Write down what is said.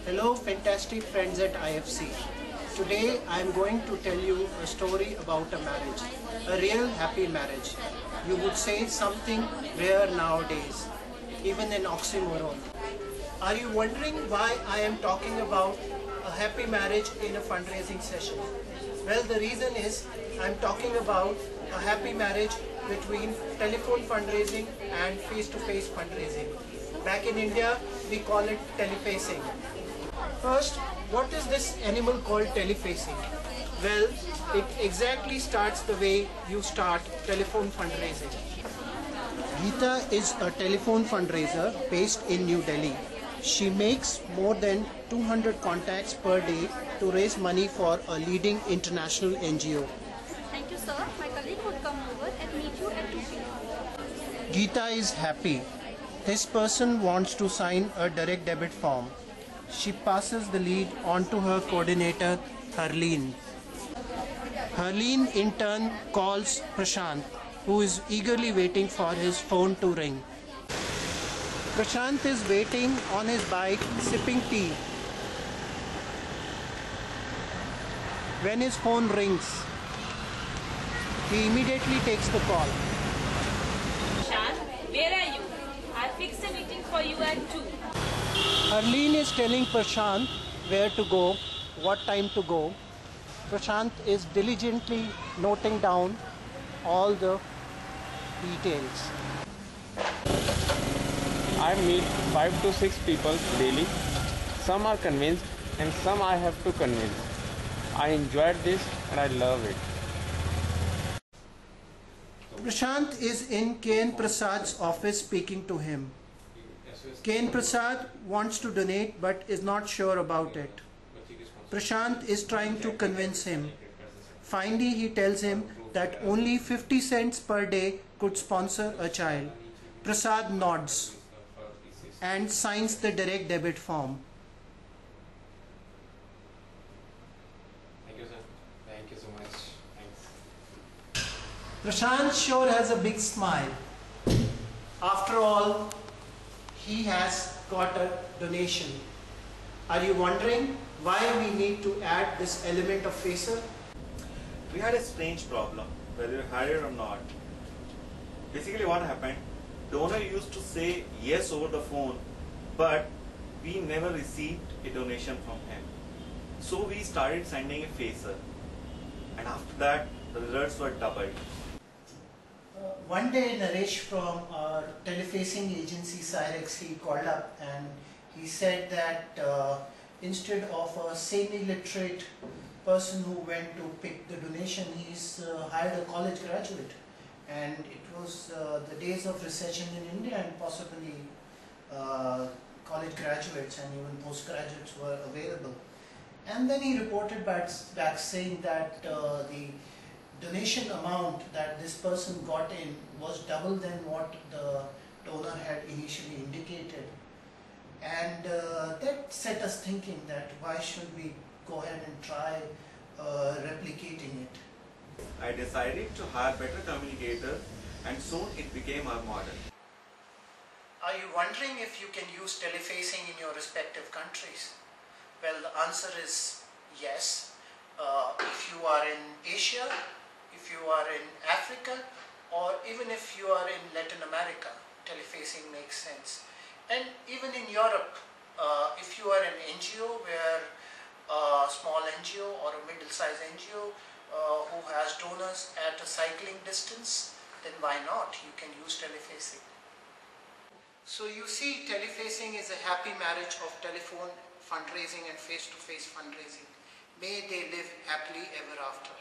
Hello fantastic friends at IFC. Today I am going to tell you a story about a marriage, a real happy marriage. You would say something rare nowadays, even an oxymoron. Are you wondering why I am talking about a happy marriage in a fundraising session? Well, the reason is I am talking about a happy marriage between telephone fundraising and face-to-face fundraising. Back in India, we call it tele-facing. First, what is this animal called tele-facing? Well, it exactly starts the way you start telephone fundraising. Geeta is a telephone fundraiser based in New Delhi. She makes more than 200 contacts per day to raise money for a leading international NGO. Thank you, sir. My colleague would come over and meet you at 2 p.m. Geeta is happy. This person wants to sign a direct debit form. She passes the lead on to her coordinator, Harleen. Harleen in turn calls Prashant, who is eagerly waiting for his phone to ring. Prashant is waiting on his bike, sipping tea, when his phone rings. He immediately takes the call. Prashant, where are you? I fixed a meeting for you at 2. Harleen is telling Prashant where to go, what time to go. Prashant is diligently noting down all the details. I meet 5 to 6 people daily. Some are convinced and some I have to convince. I enjoyed this and I love it. Prashant is in K.N. Prasad's office speaking to him. K.N. Prasad wants to donate but is not sure about it. Prashant is trying to convince him. Finally, he tells him that only 50 cents per day could sponsor a child. Prasad nods and signs the direct debit form. Thank you, sir. Thank you so much. Thanks. Prashant sure has a big smile. After all, he has got a donation. Are you wondering why we need to add this element of facer? We had a strange problem, whether you hired or not. Basically what happened, donor used to say yes over the phone, but we never received a donation from him. So we started sending a facer, and after that the results were doubled. One day Naresh from our tele-facing agency Cyrex, he called up and he said that instead of a semi-literate person who went to pick the donation, he's hired a college graduate. And it was the days of recession in India, and possibly college graduates and even postgraduates were available. And then he reported back saying that the donation amount that this person got in was double than what the donor had initially indicated. And that set us thinking that why should we go ahead and try replicating it. I decided to hire better communicators, and soon it became our model. Are you wondering if you can use tele-facing in your respective countries? Well, the answer is yes. If you are in Asia, if you are in Africa, or even if you are in Latin America, tele-facing makes sense. And even in Europe, if you are an NGO where a small NGO or a middle-sized NGO who has donors at a cycling distance, then why not? You can use tele-facing. So you see, tele-facing is a happy marriage of telephone fundraising and face-to-face fundraising. May they live happily ever after.